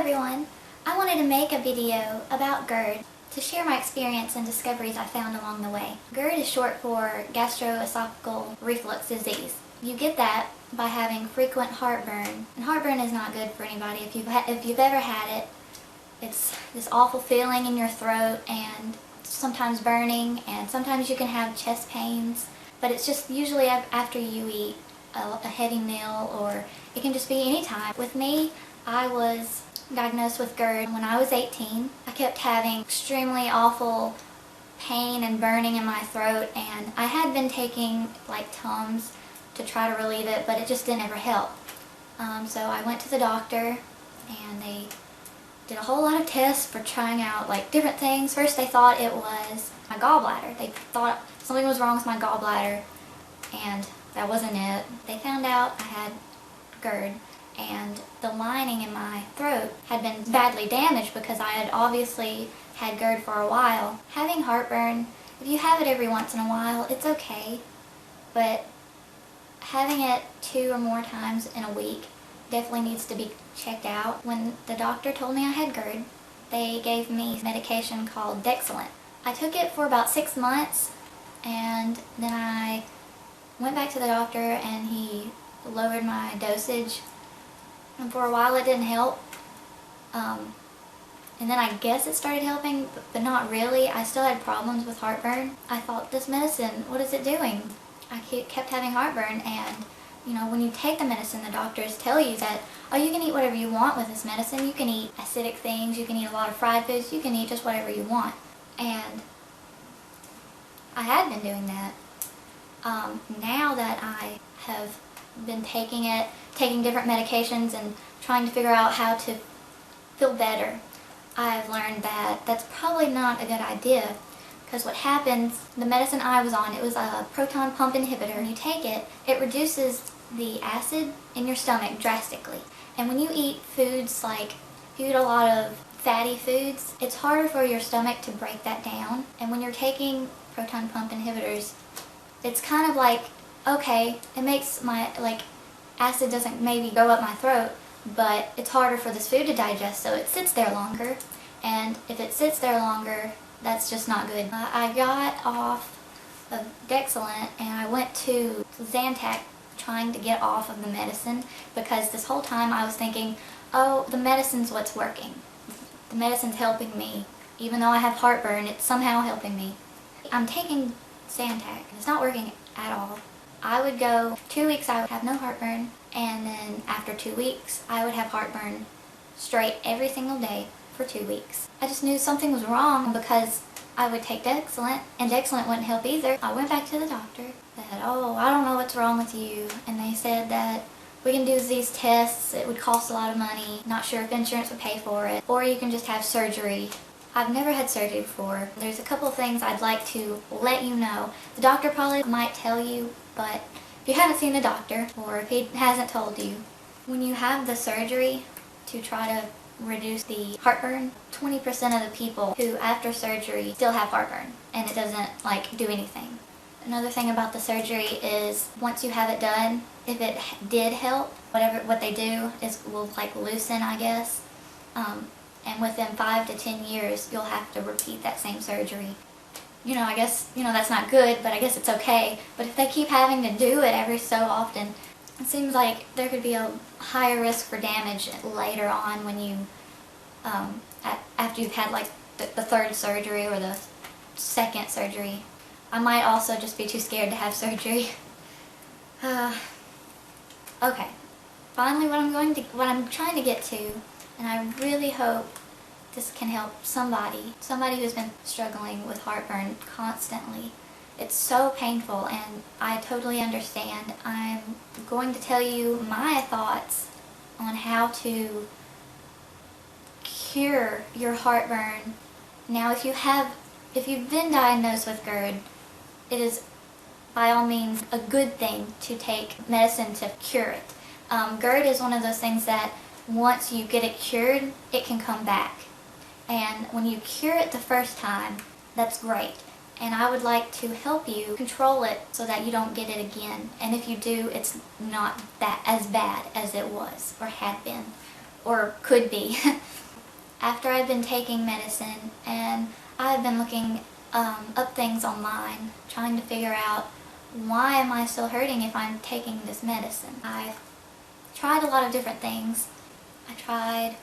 everyone! I wanted to make a video about Gerd to share my experience and discoveries I found along the way. Gerd is short for gastroesophageal reflux disease. You get that by having frequent heartburn, and heartburn is not good for anybody. If you've ever had it, it's this awful feeling in your throat and sometimes burning, and sometimes you can have chest pains, but it's just usually after you eat a heavy meal, or it can just be any time. With me, I was diagnosed with Gerd when I was 18. I kept having extremely awful pain and burning in my throat, and I had been taking like Tums to try to relieve it, but it just didn't ever help. So I went to the doctor, and they did a whole lot of tests for trying out like different things. First they thought it was my gallbladder. They thought something was wrong with my gallbladder, and that wasn't it. They found out I had Gerd, and the lining in my throat had been badly damaged because I had obviously had Gerd for a while. Having heartburn, if you have it every once in a while, it's okay, but having it 2 or more times in a week definitely needs to be checked out. When the doctor told me I had Gerd, they gave me medication called Dexilent. I took it for about 6 months, and then I went back to the doctor and he lowered my dosage, and for a while it didn't help, and then I guess it started helping, but not really. I still had problems with heartburn. I thought, this medicine, what is it doing? I kept having heartburn, and you know, when you take the medicine, the doctors tell you that, oh, you can eat whatever you want with this medicine. You can eat acidic things, you can eat a lot of fried foods, you can eat just whatever you want. And I had been doing that. Now that I have been taking different medications and trying to figure out how to feel better, I've learned that that's probably not a good idea. Because what happens, the medicine I was on, it was a proton pump inhibitor. When you take it, it reduces the acid in your stomach drastically. And when you eat foods like, if you eat a lot of fatty foods, it's harder for your stomach to break that down. And when you're taking proton pump inhibitors, it's kind of like, okay, it makes my, acid doesn't maybe go up my throat, but it's harder for this food to digest, so it sits there longer. And if it sits there longer, that's just not good. I got off of Dexilent and I went to Zantac trying to get off of the medicine, because this whole time I was thinking, oh, the medicine's what's working. The medicine's helping me. Even though I have heartburn, it's somehow helping me. I'm taking Zantac. It's not working at all. I would go 2 weeks, I would have no heartburn, and then after 2 weeks I would have heartburn straight every single day for 2 weeks. I just knew something was wrong because I would take Dexilent, and Dexilent wouldn't help either. I went back to the doctor, said, oh, I don't know what's wrong with you, and they said that we can do these tests, it would cost a lot of money, not sure if insurance would pay for it, or you can just have surgery. I've never had surgery before. There's a couple of things I'd like to let you know. The doctor probably might tell you, but if you haven't seen the doctor, or if he hasn't told you, when you have the surgery to try to reduce the heartburn, 20% of the people who after surgery still have heartburn, and it doesn't do anything. Another thing about the surgery is once you have it done, if it did help, what they do is will loosen, I guess, and within 5 to 10 years you'll have to repeat that same surgery. I guess that's not good, but I guess it's okay. But if they keep having to do it every so often, it seems like there could be a higher risk for damage later on when you, after you've had the third surgery or the second surgery. I might also just be too scared to have surgery. Okay, finally what I'm trying to get to, and I really hope this can help somebody who's been struggling with heartburn constantly. It's so painful, and I totally understand. I'm going to tell you my thoughts on how to cure your heartburn. Now, if you've been diagnosed with Gerd, it is by all means a good thing to take medicine to cure it. Gerd is one of those things that once you get it cured, it can come back. And when you cure it the first time, that's great. And I would like to help you control it so that you don't get it again. And if you do, it's not as bad as it was or had been or could be. after I've been taking medicine, and I've been looking up things online, trying to figure out why am I still hurting if I'm taking this medicine. I've tried a lot of different things. I tried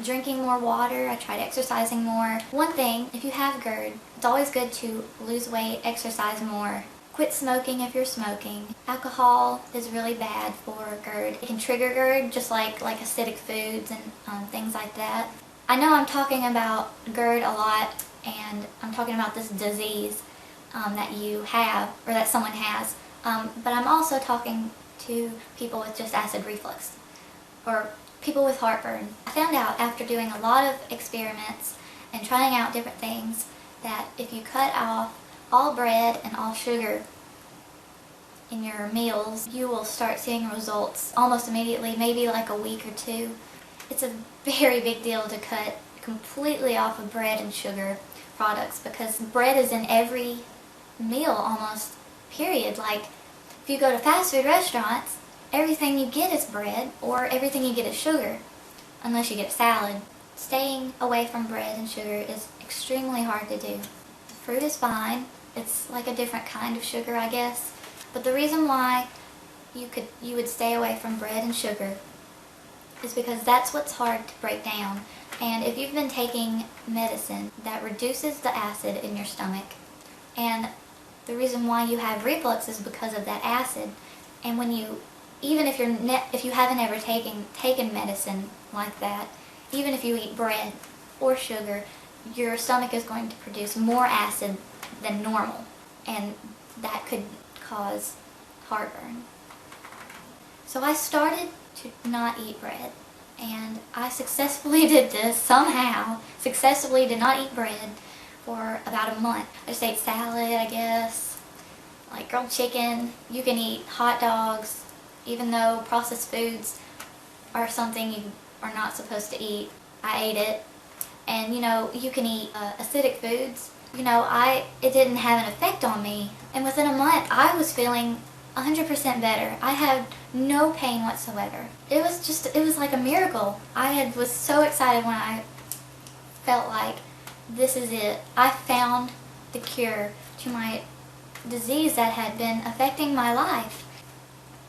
drinking more water, I tried exercising more. One thing, if you have GERD, it's always good to lose weight, exercise more. Quit smoking if you're smoking. Alcohol is really bad for GERD. It can trigger GERD, just like acidic foods and things like that. I know I'm talking about GERD a lot, and I'm talking about this disease that you have, or that someone has, but I'm also talking to people with just acid reflux, or people with heartburn. I found out after doing a lot of experiments and trying out different things that if you cut off all bread and all sugar in your meals, you will start seeing results almost immediately, maybe like a week or two. It's a very big deal to cut completely off of bread and sugar products, because bread is in every meal almost, period. Like, if you go to fast food restaurants, everything you get is bread, or everything you get is sugar, unless you get a salad. Staying away from bread and sugar is extremely hard to do. Fruit is fine. It's like a different kind of sugar, I guess. But the reason why you would stay away from bread and sugar is because that's what's hard to break down. And if you've been taking medicine that reduces the acid in your stomach, and the reason why you have reflux is because of that acid, and when you, even if you haven't ever taken medicine like that, even if you eat bread or sugar, your stomach is going to produce more acid than normal, and that could cause heartburn. So I started to not eat bread, and I successfully did this somehow, successfully did not eat bread for about a month. I just ate salad, I guess, like grilled chicken. You can eat hot dogs, even though processed foods are something you are not supposed to eat. I ate it. And you know, you can eat acidic foods. You know, it didn't have an effect on me. And within a month, I was feeling 100% better. I had no pain whatsoever. It was like a miracle. I was so excited when I felt like, this is it. I found the cure to my disease that had been affecting my life.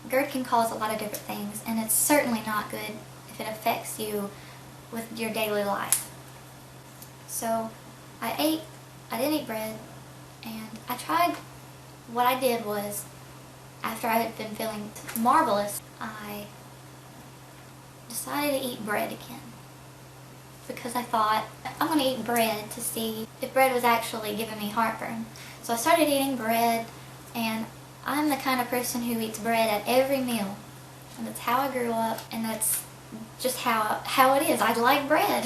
GERD can cause a lot of different things, and it's certainly not good if it affects you with your daily life. So I didn't eat bread, and I tried. What I did was, after I had been feeling marvelous, I decided to eat bread again, because I thought, I'm going to eat bread to see if bread was actually giving me heartburn. So I started eating bread, and I'm the kind of person who eats bread at every meal, and that's how I grew up, and that's just how it is. I like bread.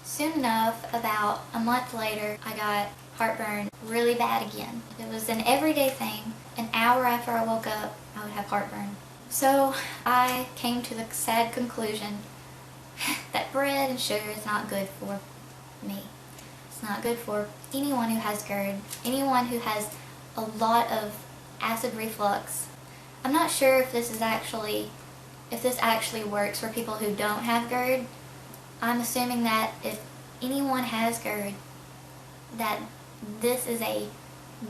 Soon enough, about a month later, I got heartburn really bad again. It was an everyday thing. An hour after I woke up, I would have heartburn. So I came to the sad conclusion that bread and sugar is not good for me. It's not good for anyone who has GERD, anyone who has a lot of acid reflux. I'm not sure if this actually works for people who don't have GERD. I'm assuming that if anyone has GERD, that this is a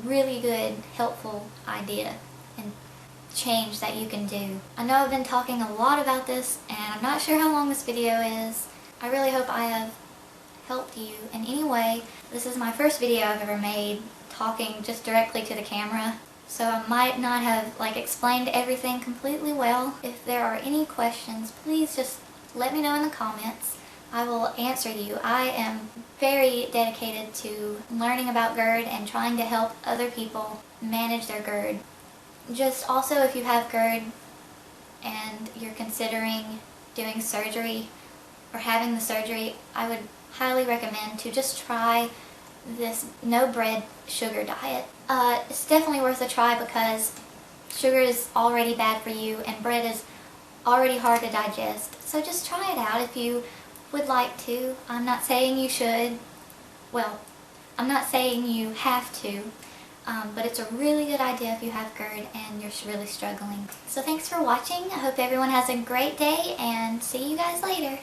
really good, helpful idea and change that you can do. I know I've been talking a lot about this, and I'm not sure how long this video is. I really hope I have helped you in any way. This is my first video I've ever made talking just directly to the camera, so I might not have explained everything completely well. If there are any questions, please just let me know in the comments. I will answer you. I am very dedicated to learning about GERD and trying to help other people manage their GERD. Just also, if you have GERD and you're considering doing surgery or having the surgery, I would highly recommend to just try this no bread sugar diet. It's definitely worth a try, because sugar is already bad for you and bread is already hard to digest. So just try it out if you would like to. I'm not saying you should. Well, I'm not saying you have to, but it's a really good idea if you have GERD and you're really struggling. So thanks for watching. I hope everyone has a great day, and see you guys later.